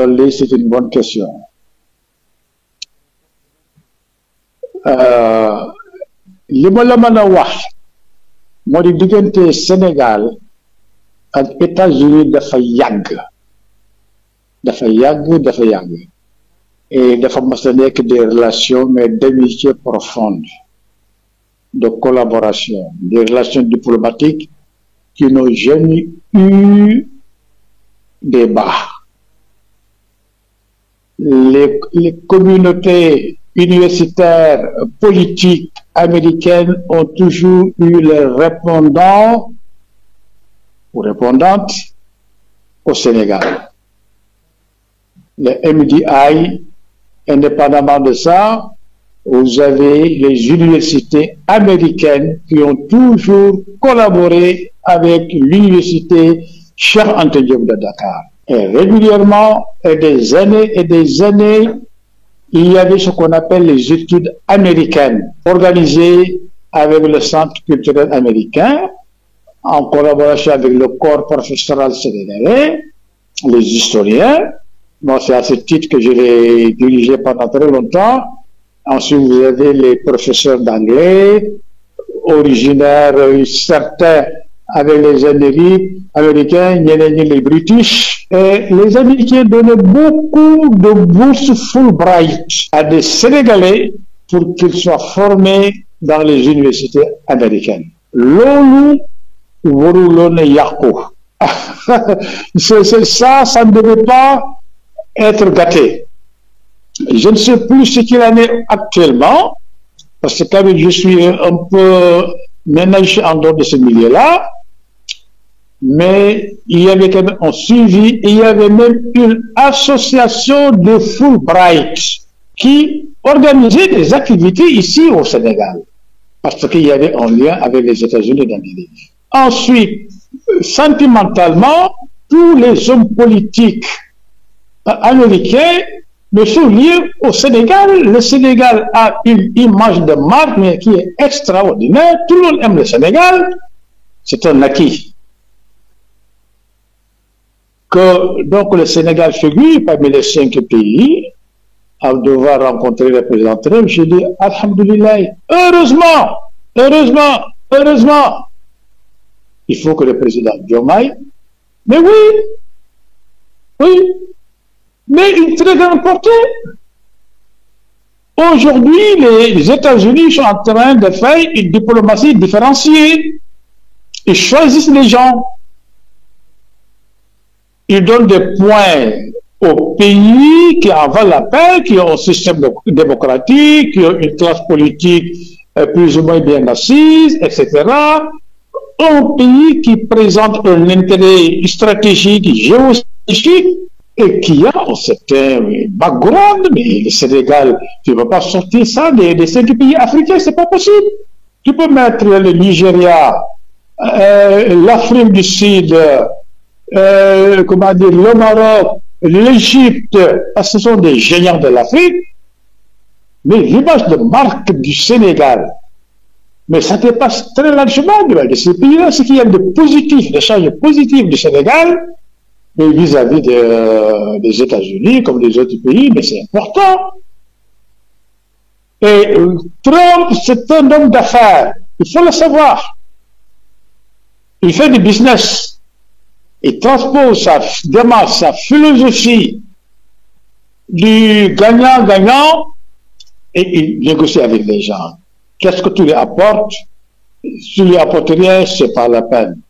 Lolé, c'est une bonne question. Li ma la mën a wax moo di diggante Sénégal ak États-Unis dafa yàgg et dafa mas a nekk des relations mais d'amitié profonde, de collaboration, des relations diplomatiques qui n'ont jamais eu débat. Les communautés universitaires politiques américaines ont toujours eu les répondants ou répondantes au Sénégal. Les MDI, indépendamment de ça, vous avez les universités américaines qui ont toujours collaboré avec l'université Cheikh Anta Diop de Dakar. Et régulièrement, et des années, il y avait ce qu'on appelle les études américaines, organisées avec le Centre culturel américain, en collaboration avec le corps professoral sénégalais, les historiens. Moi, c'est à ce titre que je l'ai dirigé pendant très longtemps. Ensuite, vous avez les professeurs d'anglais, originaires, certains avec les Américains, les British. Et les Américains donnaient beaucoup de bourses Fulbright à des Sénégalais pour qu'ils soient formés dans les universités américaines. Lolu warulone yako. Ça ne devait pas être gâté. Je ne sais plus ce qu'il en est actuellement, parce que quand je suis un peu ménagé en dehors de ce milieu-là, mais il y avait quand même un suivi, il y avait même une association de Fulbright qui organisait des activités ici au Sénégal, parce qu'il y avait un lien avec les États-Unis d'Amérique. Ensuite, sentimentalement, tous les hommes politiques américains ne sont liés au Sénégal. Le Sénégal a une image de marque, mais qui est extraordinaire. Tout le monde aime le Sénégal. C'est un acquis. Que donc le Sénégal figure parmi les 5 pays à devoir rencontrer le président Trump. Je dis alhamdoulilah, heureusement, il faut que le président Diomaye, mais oui, mais une très grande portée. Aujourd'hui, les États-Unis sont en train de faire une diplomatie différenciée. Ils choisissent les gens. Ils donnent des points aux pays qui en valent la peine, qui ont un système démocratique, qui ont une classe politique plus ou moins bien assise, etc. Un pays qui présente un intérêt stratégique, géostratégique, et qui a un certain background, mais le Sénégal, tu ne vas pas sortir ça des 5 pays africains, c'est pas possible. Tu peux mettre le Nigeria, l'Afrique du Sud, le Maroc, l'Égypte, parce que ce sont des géants de l'Afrique, mais l'image de marque du Sénégal, mais ça dépasse très largement de ces pays-là, ce qu'il y a de positif, de change positif du Sénégal, mais vis-à-vis des États-Unis, comme des autres pays, mais c'est important. Et Trump, c'est un homme d'affaires, il faut le savoir. Il fait du business. Il transpose sa démarche, sa philosophie du gagnant-gagnant et il négocie avec les gens. Qu'est-ce que tu lui apportes? Si tu lui apportes rien, c'est pas la peine.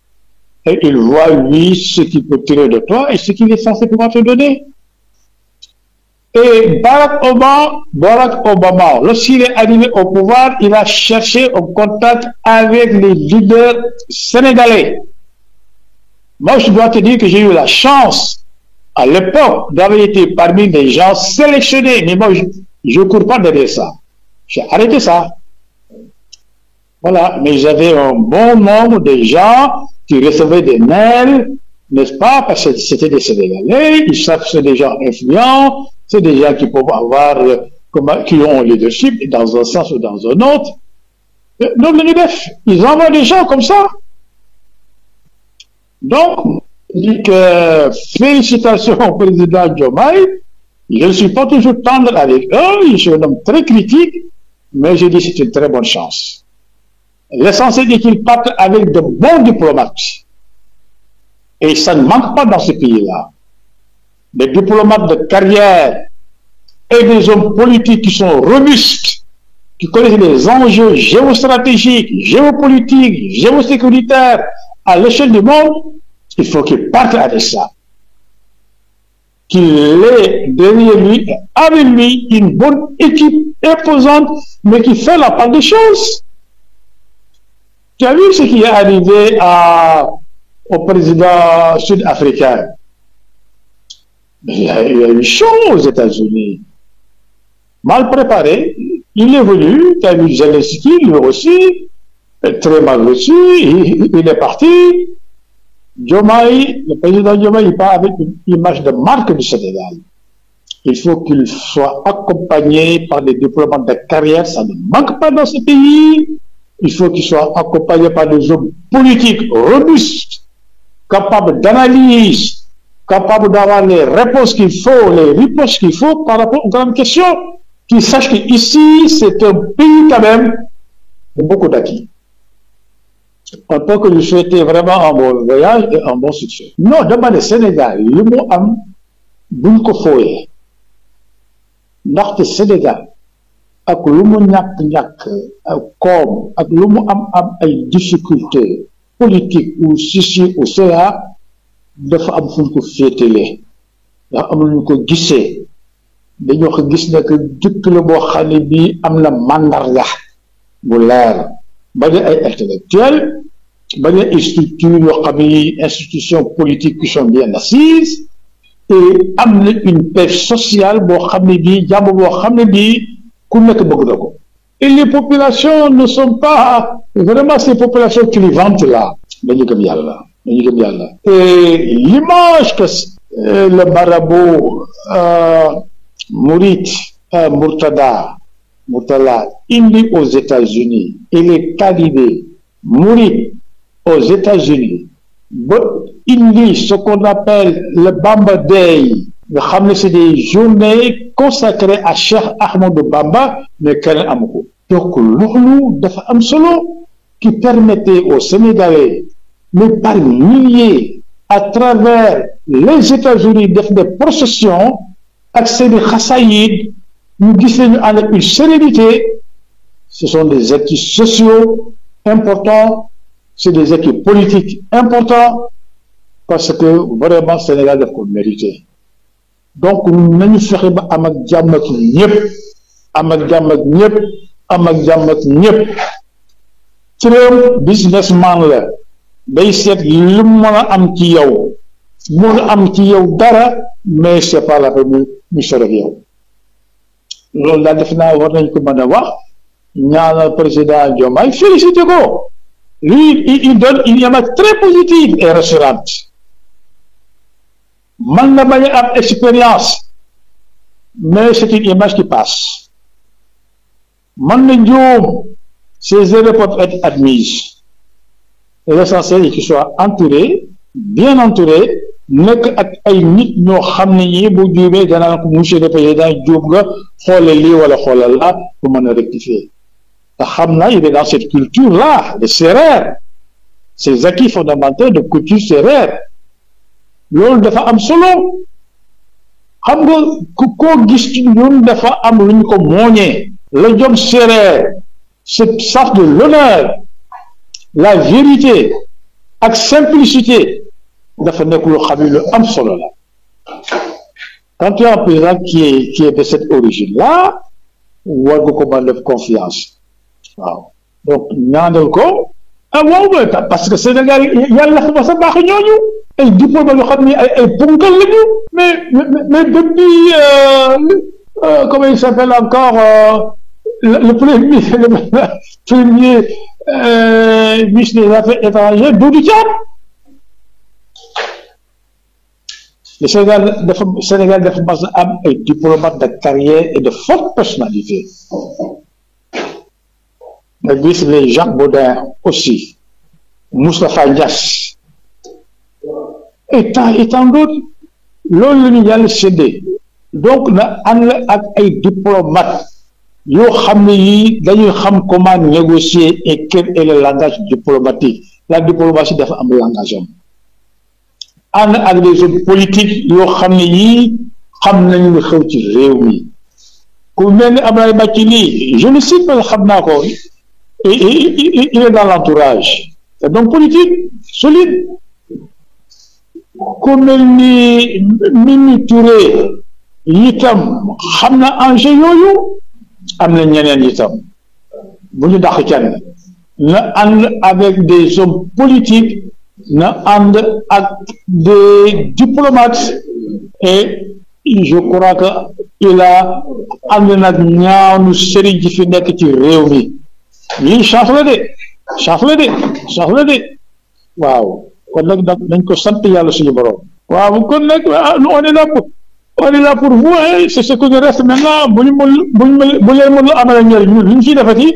Et il voit, lui, ce qu'il peut tirer de toi et ce qu'il est censé pouvoir te donner. Et Barack Obama, lorsqu'il est arrivé au pouvoir, il a cherché un contact avec les leaders sénégalais. Moi, je dois te dire que j'ai eu la chance, à l'époque, d'avoir été parmi les gens sélectionnés. Mais moi, je ne cours pas derrière ça. J'ai arrêté ça. Voilà. Mais j'avais un bon nombre de gens qui recevaient des mails, n'est-ce pas? Parce que c'était des Sénégalais. Ils savent que c'est des gens influents. C'est des gens qui peuvent avoir, qui ont un leadership dans un sens ou dans un autre. Donc, ils envoient des gens comme ça. Donc, Je dis que félicitations au président Diomaye. Je ne suis pas toujours tendre avec eux, je suis un homme très critique, mais je dis que c'est une très bonne chance. L'essentiel est qu'ils partent avec de bons diplomates. Et ça ne manque pas dans ce pays-là. Des diplomates de carrière et des hommes politiques qui sont robustes, qui connaissent les enjeux géostratégiques, géopolitiques, géosécuritaires à l'échelle du monde. Il faut qu'ils partent avec ça. Qu'il ait derrière lui, avec lui, une bonne équipe imposante, mais qui fait la part des choses. Tu as vu ce qui est arrivé au président sud-africain? Il y a eu chaud aux États-Unis. Mal préparé, il est venu, tu as vu Zelensky, lui aussi, très mal reçu, il est parti. Diomaye, le président Diomaye, il part avec une image de marque du Sénégal. Il faut qu'il soit accompagné par des diplomates de carrière, ça ne manque pas dans ce pays. Il faut qu'il soit accompagné par des hommes politiques robustes, capables d'analyse, capables d'avoir les réponses qu'il faut, les ripostes qu'il faut par rapport aux grandes questions, qu'ils sachent qu'ici, c'est un pays quand même de beaucoup d'acquis. On peut que lui souhaiter vraiment un bon voyage et un bon succès. Non, dama ne Sénégal li mu am buñ ko fooyee ndaxte Sénégal ak lu mu ñàkk-ñàkk ak koom ak lu mu am ay difficultés politiques ou soucis au CA dafa am fu ñu ko féetalee ndax am nañu ko gisee dañoo ko gis ne que dëkk la boo xam ne bii am na mandarga bu leer bañ ay intellectuels bañ ay structures yoo xam ne institutions politiques qui sont bien assises et am na une paix sociale boo xam ne bii jàmm boo xam ne bii ku nekk bëgg na ko. Et les populations ne sont pas vraiment ces populations clivantes là. dañu gëm yàlla. Et l'image que le marabout Mouride Murtala indi aux États-Unis et les talibés Mouride aux États-Unis ba indi ce qu'on appelle le Bamba Day nga xam ne c'est des journées consacrées à Cheikh Ahmadou Bamba mais kenn amu ko. Donc loolu dafa am solo qui permettait aux Sénégalais mais par milliers à travers les États-Unis def des processions ak seeni xasaayid ñu gis nañu avec une sérénité. Ce sont des acquis sociaux importants, c'est des acquis politiques importants parce que vraiment Sénégal daf ko mérité. Donc nañu fexe ba am ak jàmm ak ñëpp. Trump businessman la day seet lu mën a am ci yow mën a am ci yow dara mais c'est pas la peine ñu sore ak yow. loolu daal def naa war nañ ko mën a wax ñaanal président Diomaye félicité ko. Lui il donne une image très positive et rassurante. Man na bañ a am expérience mais c'est une image qui passe. Man na njuum, ces erreurs peuvent être admises. L'essentiel est qu'il soit entouré, bien entouré, nekk ak ay nit ñoo xam ne ñi bu juumee danaa ko monsieur le président juum nga xoolal lii wala xoolal la pour mën a rectifier. te xam na il est dans cette culture là de Sérère, ces acquis fondamentaux de culture sérère. Loolu dafa am solo. Xam nga koo gis ci ñun dafa am lu ñu ko mooñee. Le jom sérère, ce sens de l'honneur, la vérité ak simplicité dafa nekk lu xam ne lu am solo la. Quand tu as un président qui est de cette origine-là, war nga ko mën def confiance. waaw donc ñaanal ko waaw parce que Sénégal yàlla dafa mas a baax ñooñu ay diplôme yoo xam ne ay ponkal lañu mais depuis comment il s'appelle encore le premier ministre des Affaires étrangères Doudou Thiam. Le Sénégal dafa mas a am ay diplomates de carrière et de forte personnalité. nga gis les Jacques Baudin aussi, Moustapha Niasse, et tant d'autres loolu la ñu yàlla séddee donc na ànd ak ay diplomate yoo xam ne yii dañuy xam comment négocier et quel est le langage diplomatique la diplomatie dafa am langage am ànd ak des hommes politiques yoo xam ne yii xam nañu lu xew ci réew mi ku mel ni Abdoulaye Bathily je le cite parce que xam naa ko il est dans l'entourage c'est donc politique solide ku mel ni Mimi Touré itam xam na enjeu yooyu am na ñeneen itam bu ñu dàq kenn na ànd avec des hommes politiques na ànd ak des diplomates et je crois que il a ànd nag ñaanu sëriñ ji fi nekk ci réew mi lii chance la de waaw kon nag dañ ko sant yàlla suñu borom waaw kon nag on est là pour vous c'est ce que nous reste maintenant bu leen mën a amal njëriñ ñun li ñu ciy defati